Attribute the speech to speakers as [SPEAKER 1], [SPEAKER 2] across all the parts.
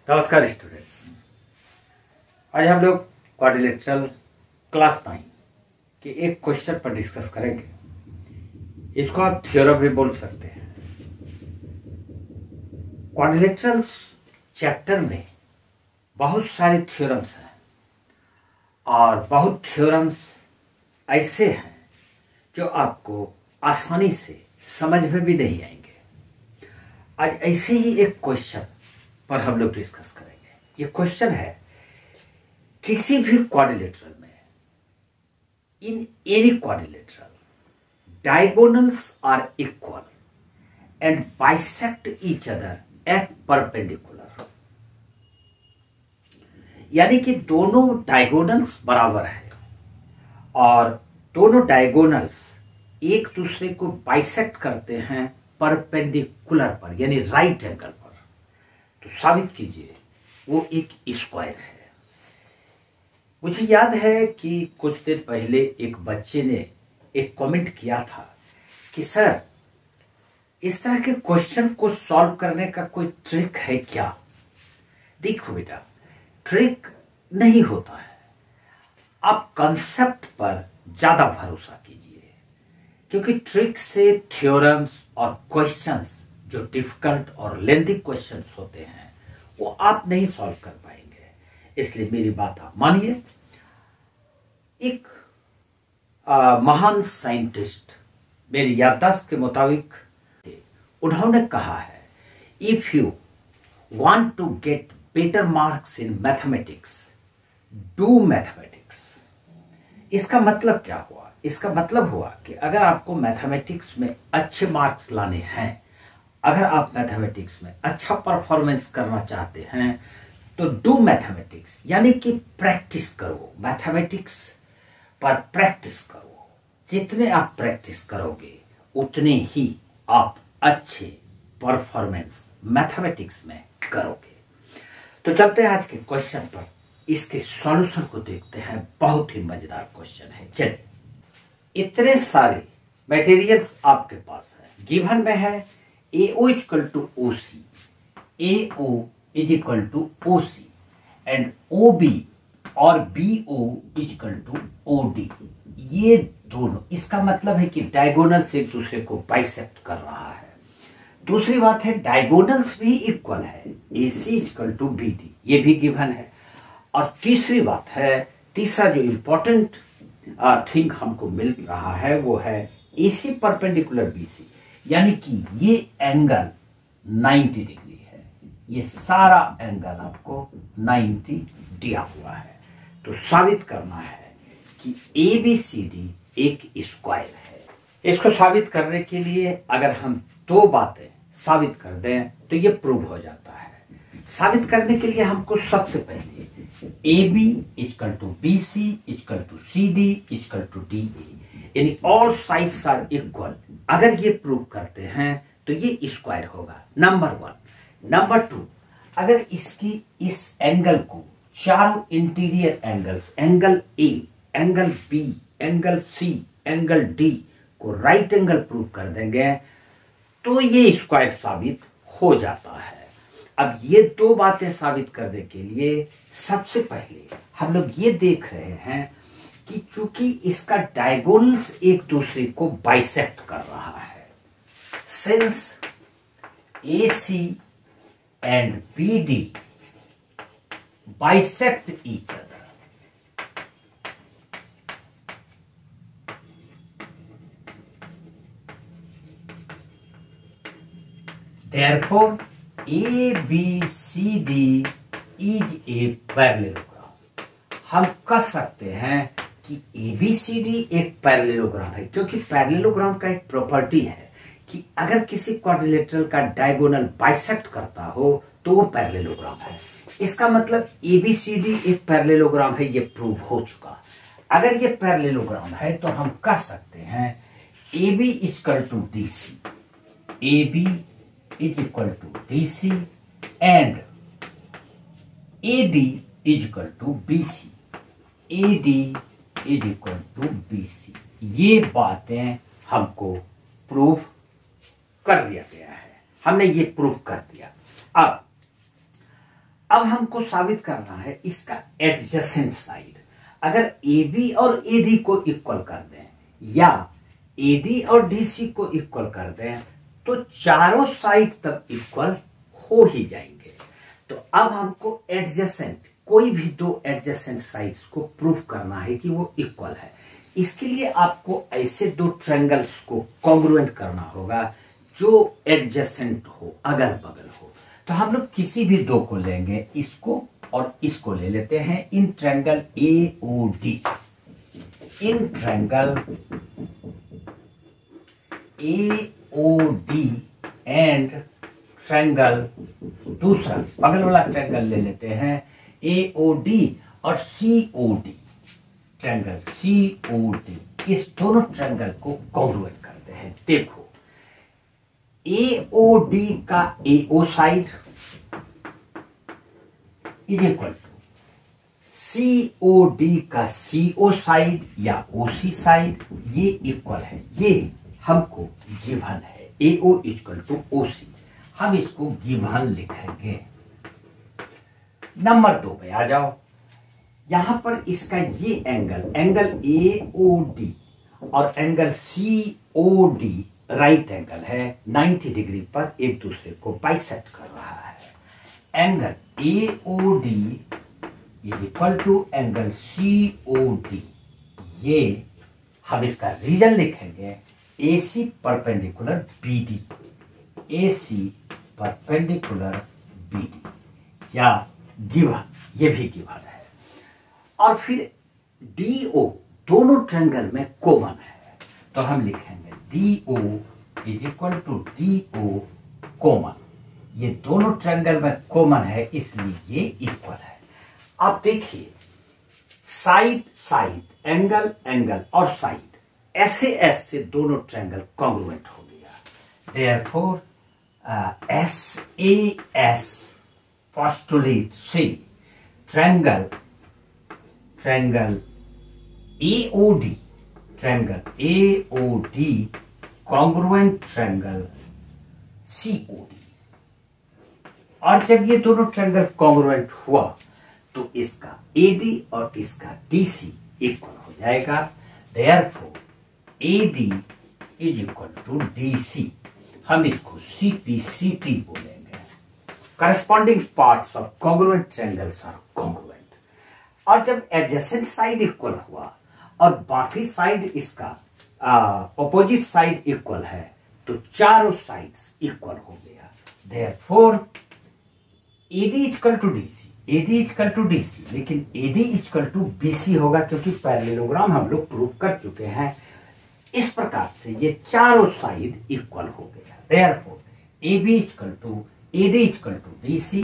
[SPEAKER 1] नमस्कार स्टूडेंट्स। आज हम लोग क्वाड्रिलेटरल क्लास 9 के एक क्वेश्चन पर डिस्कस करेंगे। इसको आप थ्योरम भी बोल सकते हैं। क्वाड्रिलेटरल चैप्टर में बहुत सारे थ्योरम्स हैं और बहुत थ्योरम्स ऐसे हैं जो आपको आसानी से समझ में भी नहीं आएंगे। आज ऐसे ही एक क्वेश्चन पर हम लोग डिस्कस करेंगे। ये क्वेश्चन है, किसी भी क्वाड्रिलेटरल में in any quadrilateral diagonals are equal and bisect each other at perpendicular, यानी कि दोनों डायगोनल्स बराबर है और दोनों डायगोनल्स एक दूसरे को बाइसेक्ट करते हैं परपेंडिकुलर पर, यानी राइट एंगल पर। तो साबित कीजिए वो एक स्क्वायर है। मुझे याद है कि कुछ दिन पहले एक बच्चे ने एक कमेंट किया था कि सर, इस तरह के क्वेश्चन को सॉल्व करने का कोई ट्रिक है क्या? देखो बेटा, ट्रिक नहीं होता है। आप कंसेप्ट पर ज्यादा भरोसा कीजिए, क्योंकि ट्रिक से थ्योरम्स और क्वेश्चंस जो डिफिकल्ट और लेंथी क्वेश्चंस होते हैं वो आप नहीं सॉल्व कर पाएंगे। इसलिए मेरी बात आप मानिए। एक महान साइंटिस्ट मेरी याददाश्त के मुताबिक उन्होंने कहा है, if you want to get better marks in mathematics, do mathematics. इसका मतलब क्या हुआ? इसका मतलब हुआ कि अगर आपको मैथमेटिक्स में अच्छे मार्क्स लाने हैं, अगर आप मैथमेटिक्स में अच्छा परफॉर्मेंस करना चाहते हैं तो डू मैथमेटिक्स, यानी कि प्रैक्टिस करो। मैथमेटिक्स पर प्रैक्टिस करो। जितने आप प्रैक्टिस करोगे उतने ही आप अच्छे परफॉर्मेंस मैथमेटिक्स में करोगे। तो चलते हैं आज के क्वेश्चन पर, इसके सॉल्यूशन को देखते हैं। बहुत ही मजेदार क्वेश्चन है। चलिए, इतने सारे मटेरियल्स आपके पास है। गिवन में है AO equal to OC, AO is equal to OC and OB और BO इक्वल टू OD। ये दोनों, इसका मतलब है कि डायगोनल्स एक दूसरे को बाइसेक्ट कर रहा है। दूसरी बात है, डायगोनल्स भी इक्वल है, AC इक्वल टू BD, ये भी गिवन है। और तीसरी बात है, तीसरा जो इंपॉर्टेंट थिंग हमको मिल रहा है वो है AC परपेंडिकुलर BC, यानी कि ये एंगल 90 डिग्री है। ये सारा एंगल आपको 90 दिया हुआ है। तो साबित करना है कि ABCD एक स्क्वायर है। इसको साबित करने के लिए अगर हम दो बातें साबित कर दें तो ये प्रूव हो जाता है। साबित करने के लिए हमको सबसे पहले AB equal to BC equal to CD equal to DA, यानी ऑल साइड्स आर इक्वल, अगर ये प्रूव करते हैं तो ये स्क्वायर होगा, नंबर 1। नंबर 2, अगर इसकी इस एंगल को चारों interior angles, angle A, angle B, angle C, angle D को राइट एंगल प्रूव कर देंगे तो ये स्क्वायर साबित हो जाता है। अब ये दो बातें साबित करने के लिए सबसे पहले हम लोग ये देख रहे हैं कि चूंकि इसका डायगोनल्स एक दूसरे को बाइसेक्ट कर रहा है, since AC and BD bisect each other, therefore ABCD is a parallelogram। हम कह सकते हैं कि ABCD एक पैरेललोग्राम है, क्योंकि पैरेललोग्राम का एक प्रॉपर्टी है कि अगर किसी क्वाड्रिलेटरल का डायगोनल बाइसेक्ट करता हो तो वो पैरेललोग्राम है। इसका मतलब ABCD एक पैरेललोग्राम है, ये प्रूव हो चुका। अगर ये पैरेललोग्राम है तो हम कह सकते हैं AB equal to DC, AB is equal to DC and AD is equal to BC, AD is equal to BC। ये बातें हमको प्रूफ कर दिया गया है, हमने ये प्रूफ कर दिया। अब अब हमको साबित करना है इसका एडजेसेंट साइड। अगर AB और AD को इक्वल कर दें या AD और DC को इक्वल कर दें तो चारों साइड तक इक्वल हो ही जाएंगे। तो अब हमको एडजेसेंट, कोई भी दो एडजेसेंट साइड्स को प्रूव करना है कि वो इक्वल है। इसके लिए आपको ऐसे दो ट्रायंगल्स को कॉन्ग्रुएंट करना होगा जो एडजेसेंट हो, अगल बगल हो। तो हम लोग किसी भी दो को लेंगे, इसको और इसको ले लेते हैं in triangle AOD। In triangle AOD and triangle, दूसरा बगल वाला ट्रायंगल ले लेते हैं AOD और COD, ट्रायंगल COD। इस दोनों ट्रायंगल को कॉन्ग्रुएंट करते हैं। देखो AOD का AO side is equal to COD का CO साइड या OC साइड, ये इक्वल है। ये हमको गिवन है, AO इक्वल टू OC। हम इसको गिवन लिखेंगे। नंबर 2 पे आ जाओ। यहां पर इसका ये एंगल AOD और एंगल COD राइट एंगल है, 90 डिग्री पर एक दूसरे को बाइसेक्ट कर रहा है। Angle AOD is equal to angle COD। ये हम इसका रीजन लिखेंगे AC perpendicular BD, AC perpendicular BD या गिवन, ये भी गिवन है। और फिर DO दोनों ट्रायंगल में कॉमन है, तो हम लिखेंगे DO is equal to DO common. ये दोनों ट्रायंगल में कॉमन है, इसलिए ये इक्वल है। अब देखिए साइड साइड, एंगल एंगल और साइड, ऐसे दोनों ट्रायंगल कॉन्ग्रुएंट हो गया। देयरफॉर SAS postulate से triangle AOD congruent triangle COD। और जब ये दोनों ट्रायंगल कॉन्ग्रुएंट हुआ तो इसका AD और इसका DC इक्वल हो जाएगा। Therefore AD is equal to DC। हम इसको CPCT बोलेंगे। Corresponding parts of congruent triangles are congruent. और जब एडजेसेंट साइड इक्वल हुआ और बाकी साइड इसका ऑपोजिट साइड इक्वल है तो चारों साइड्स इक्वल हो गया। Therefore AD equal to DC, AD equal to DC, लेकिन AD इक्वल टू BC होगा क्योंकि पैरेललोग्राम हम लोग प्रूव कर चुके हैं। इस प्रकार से ये चारों साइड इक्वल हो गया। Therefore AB equal to AD equal to DC,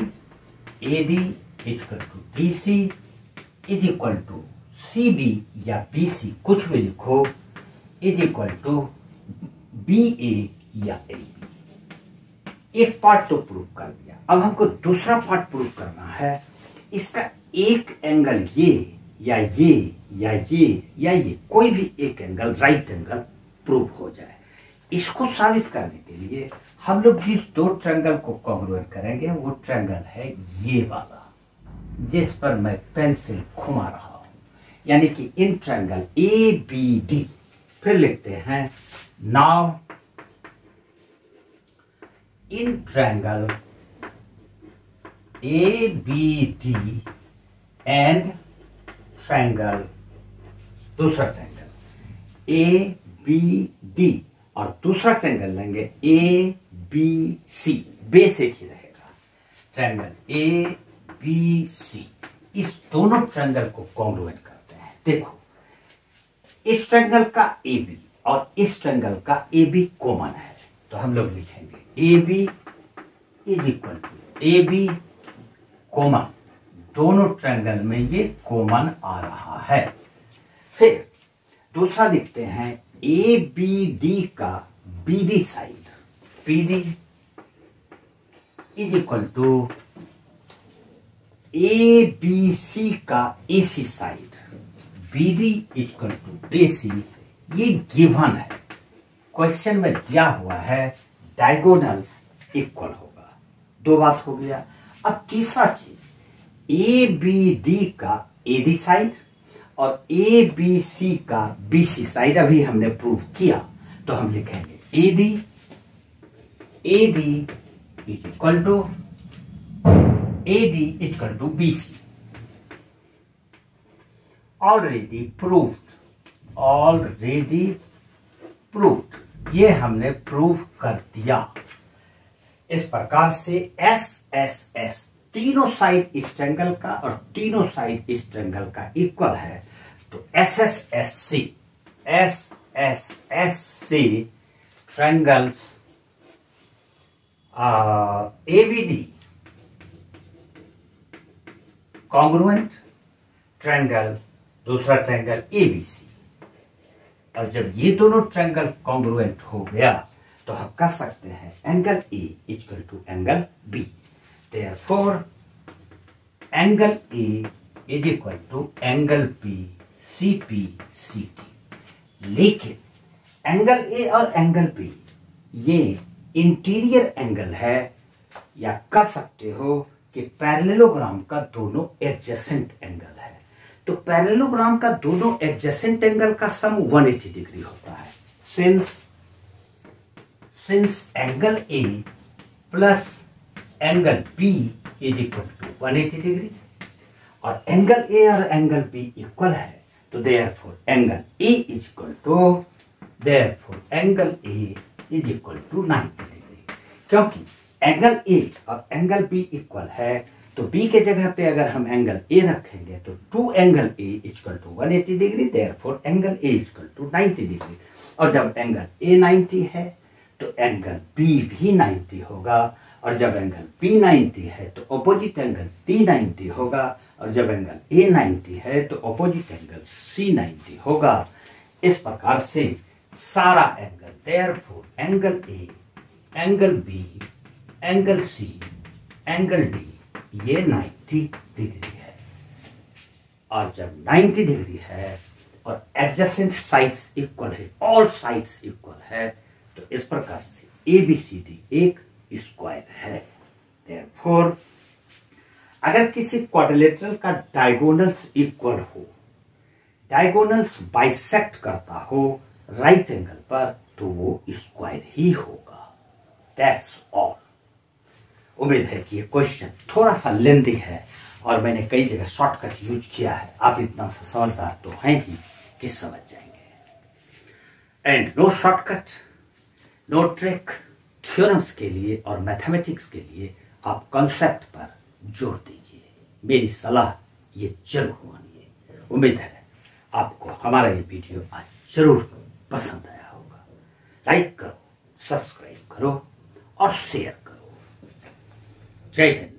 [SPEAKER 1] AD equal to DC is equal to CB या BC, कुछ भी लिखो, इज इक्वल टू BA या AB। एक पार्ट तो प्रूव कर दिया, अब हमको दूसरा पार्ट प्रूव करना है। इसका एक एंगल ये या ये या ये या ये, कोई भी एक एंगल राइट एंगल प्रूव हो जाए। इसको साबित करने के लिए हम लोग जिस दो ट्रायंगल को कॉन्ग्रुएंट करेंगे वो ट्रायंगल है ये वाला, जिस पर मैं पेंसिल घुमा रहा हूं, यानी कि इन ट्रायंगल ABD। फिर लिखते हैं now in triangle ABD and triangle, दूसरा ट्रायंगल ABD और दूसरा ट्रायंगल लेंगे ABC, बेसिक ही रहेगा। ट्रायंगल ABC, इस दोनों ट्रायंगल को कॉन्ग्रुएंट करते हैं। देखो इस ट्रायंगल का AB और इस ट्रायंगल का AB कॉमन है, तो हम लोग लिखेंगे AB is equal to AB common. दोनों ट्रायंगल में ये कॉमन आ रहा है। फिर दूसरा लिखते हैं ABD का BD side, BD is equal to ABC का AC side, BD equal to AC। ये गिवन है, क्वेश्चन में दिया हुआ है डायगोनल्स इक्वल होगा। दो बात हो गया। अब तीसरा चीज, ए बी डी का एडी साइड और ए बी सी का बीसी साइड अभी हमने प्रूव किया, तो हम लिखेंगे AD is equal to BC. Already proved, ये हमने प्रूव कर दिया। इस प्रकार से एस तीनों साइड इस ट्रायंगल का और तीनों साइड इस ट्रायंगल का इक्वल है, तो S S C triangles ABD congruent triangle, दूसरा ट्रायंगल एबीसी। और जब ये दोनों ट्रायंगल कॉन्ग्रुएंट हो गया तो हम कह सकते हैं angle A equal to angle B. Therefore angle A is equal to angle B CP CT. लेकिन एंगल ए और एंगल बी ये इंटीरियर एंगल है, या कह सकते हो कि पैरेललोग्राम का दोनों एडजेसेंट एंगल है। तो पैरेललोग्राम का दोनों एडजेसेंट एंगल का सम 180 डिग्री होता है। Since angle A plus angle B is equal to 180 degree और एंगल ए और एंगल बी इक्वल है, तो therefore angle A is equal to 90 degree. क्योंकि एंगल ए और एंगल बी इक्वल है, तो बी के जगह पे अगर हम एंगल ए रखेंगे तो 2 angle A equal to 180 degree, therefore angle A equal to 90 degree. और जब एंगल ए 90 है तो एंगल बी भी 90 होगा, और जब एंगल बी 90 है तो ऑपोजिट एंगल डी 90 होगा, और जब एंगल ए 90 है तो ऑपोजिट एंगल सी 90 होगा। इस प्रकार से सारा angle, therefore angle A, angle B, angle C, angle D ये 90 डिग्री है। और जब 90 डिग्री है और एडजेसेंट साइड्स इक्वल है, ऑल साइड्स इक्वल है, तो इस प्रकार से एबीसीडी एक स्क्वायर है। देयरफॉर अगर किसी क्वाड्रिलेटरल का डायगोनल्स इक्वल हो, डायगोनल्स बाइसेक्ट करता हो राइट एंगल पर, तो वो स्क्वायर ही होगा। That's all. उम्मीद है कि ये क्वेश्चन थोड़ा सा लेंथी है और मैंने कई जगह शॉर्टकट यूज किया है। आप इतना सा समझदार तो हैं ही कि समझ जाएंगे। And no shortcut, no trick. Theorems के लिए और मैथमेटिक्स के लिए आप कॉन्सेप्ट पर जोर दीजिए। मेरी सलाह ये जरूर मानिए। उम्मीद है आपको हमारा ये वीडियो आज जरूर पसंद आया होगा। लाइक करो, सब्सक्राइब करो और शेयर करो। जय हिंद।